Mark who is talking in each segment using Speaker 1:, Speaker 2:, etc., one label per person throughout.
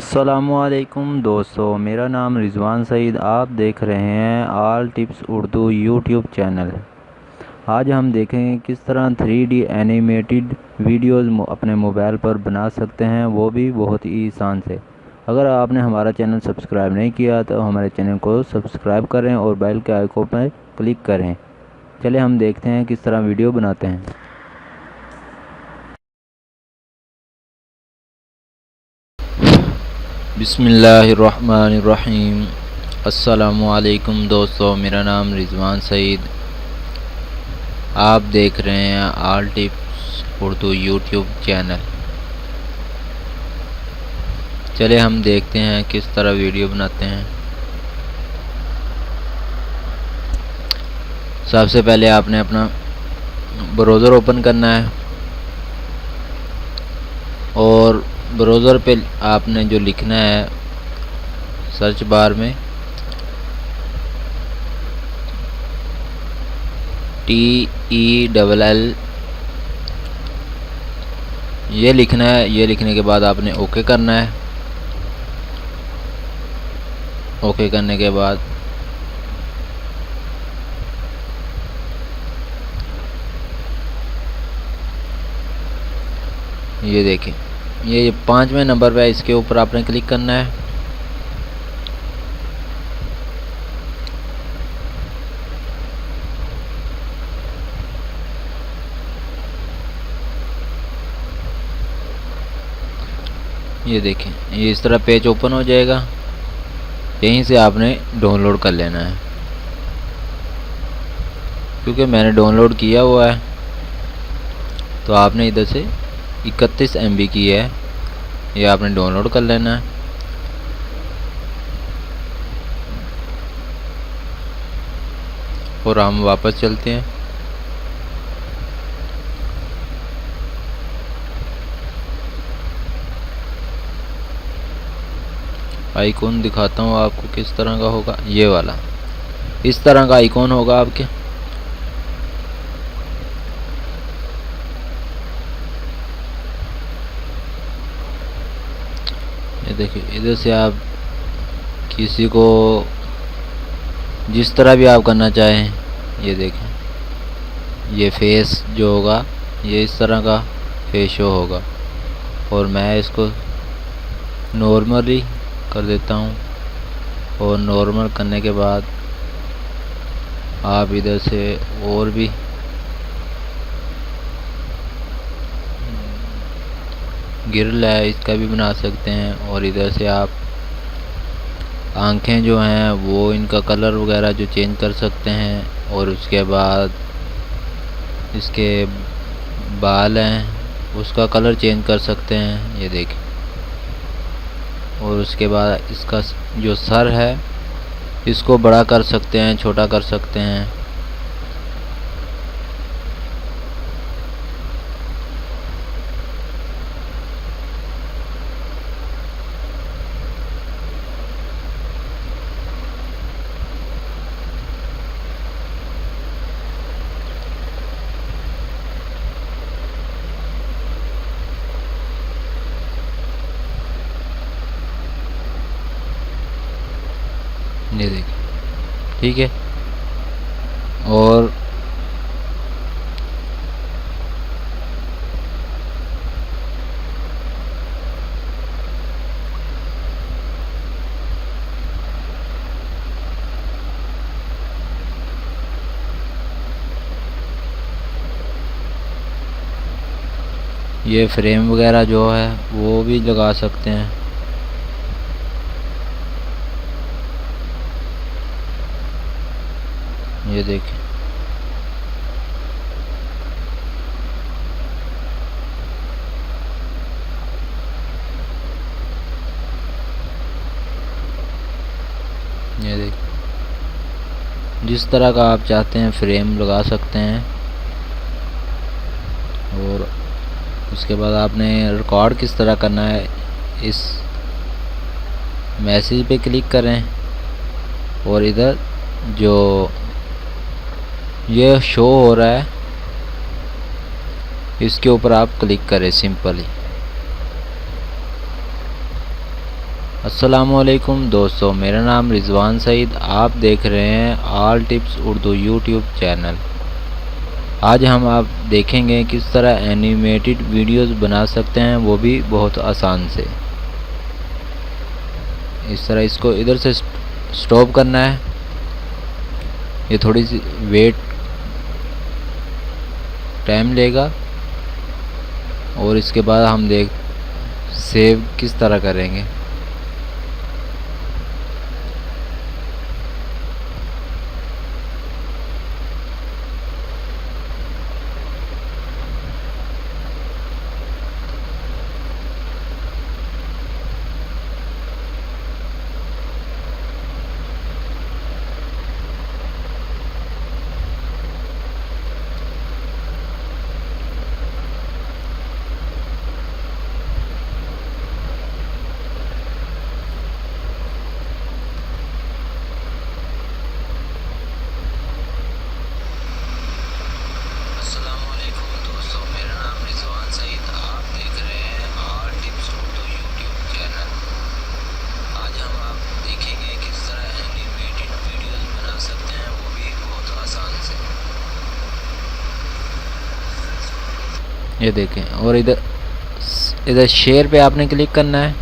Speaker 1: अस्सलामुअलैकुम दोस्तों, मेरा नाम रिजवान सईद। आप देख रहे हैं all tips Urdu YouTube channel. आज हम देखेंगे किस तरह 3D एनिमेटेड वीडियोस अपने मोबाइल पर बना सकते हैं, वो भी बहुत ही आसान से। अगर आपने हमारा चैनल सब्सक्राइब नहीं किया तो हमारे चैनल को सब्सक्राइब करें और बेल के आइकॉन पर क्लिक करें। चलिए हम देखते हैं किस तरह वीडियो बनाते हैं। बिस्मिल्लाहिर्रहमानिर्रहीम। अस्सलामुअलैकुम दोस्तों, मेरा नाम रिजवान सईद। आप देख रहे हैं all tips Urdu YouTube channel. चलिए हम देखते हैं किस तरह वीडियो बनाते हैं। सबसे पहले आपने अपना ब्राउज़र ओपन करना है और ब्राउज़र पे आपने जो लिखना है सर्च बार में TELL ये लिखना है। ये लिखने के बाद आपने ओके करना है। ओके करने के बाद ये देखें, ये 5वें नंबर पे इसके ऊपर आपने क्लिक करना है। ये देखें, ये इस तरह पेज ओपन हो जाएगा। यहीं से आपने डाउनलोड कर लेना है, क्योंकि मैंने डाउनलोड किया हुआ है। तो आपने इधर से 31 MB की है, ये आपने डाउनलोड कर लेना है। और हम वापस चलते हैं। आइकॉन दिखाता हूँ आपको किस तरह का होगा। ये वाला इस तरह का आइकॉन होगा आपके। ये देखिए, इधर से आप किसी को जिस तरह भी आप करना चाहें, ये देखें, ये फेस जो होगा ये इस तरह का फेस शो होगा। और मैं इसको नॉर्मली कर देता हूँ। और नॉर्मल करने के बाद आप इधर से और भी गिरल है इसका भी बना सकते हैं। और इधर से आप आंखें जो हैं वो इनका कलर वगैरह जो चेंज कर सकते हैं। और उसके बाद इसके बाल हैं उसका कलर चेंज कर सकते हैं, ये देखें। और उसके बाद इसका जो सर है इसको बड़ा कर सकते हैं, छोटा कर सकते हैं। ये देखिए, ठीक है। और ये फ्रेम वगैरह जो है वो भी लगा सकते हैं। ये देखें, ये देखें, जिस तरह का आप चाहते हैं फ्रेम लगा सकते हैं। और उसके बाद आपने रिकॉर्ड किस तरह करना है, इस मैसेज पे क्लिक करें और इधर जो ये शो हो रहा है इसके ऊपर आप क्लिक करें सिंपली। अस्सलामुअलैकुम दोस्तों, मेरा नाम रिजवान सईद। आप देख रहे हैं all tips Urdu YouTube channel. आज हम आप देखेंगे किस तरह एनिमेटेड वीडियोस बना सकते हैं, वो भी बहुत आसान से। इस तरह इसको इधर से स्टॉप करना है। ये थोड़ी सी वेट टाइम लेगा और इसके बाद हम सेव किस तरह करेंगे। ये देखें, और इधर इधर शेयर पे आपने क्लिक करना है।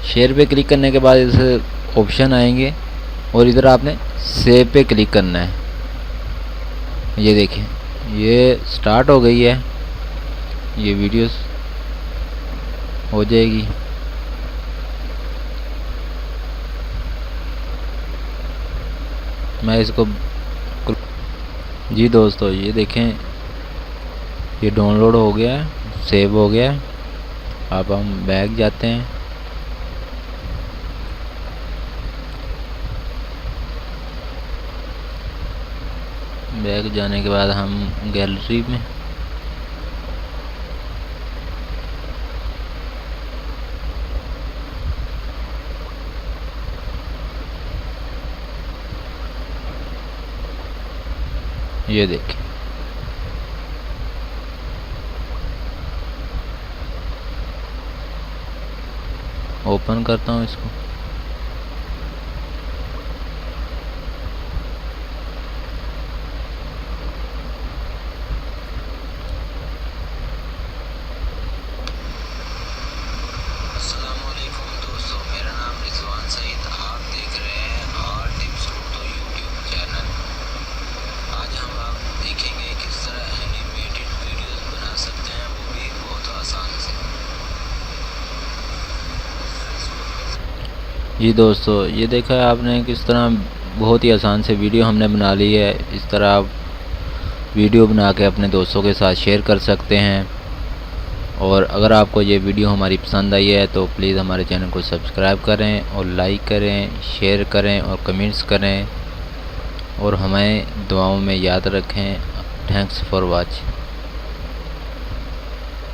Speaker 1: शेयर पे क्लिक करने के बाद इधर ऑप्शन आएंगे और इधर आपने सेव पे क्लिक करना है। ये देखें, ये स्टार्ट हो गई है, ये वीडियोस हो जाएगी। मैं इसको जी दोस्तों, ये देखें, ये डाउनलोड हो गया है, सेव हो गया है। अब हम बैक जाते हैं। बैक जाने के बाद हम गैलरी में ये देखें, ओपन करता हूँ इसको। जी दोस्तों, ये देखा है आपने किस तरह बहुत ही आसान से वीडियो हमने बना ली है। इस तरह आप वीडियो बना के अपने दोस्तों के साथ शेयर कर सकते हैं। और अगर आपको ये वीडियो हमारी पसंद आई है तो प्लीज़ हमारे चैनल को सब्सक्राइब करें और लाइक करें, शेयर करें और कमेंट्स करें और हमें दुआओं में याद रखें। Thanks for watching.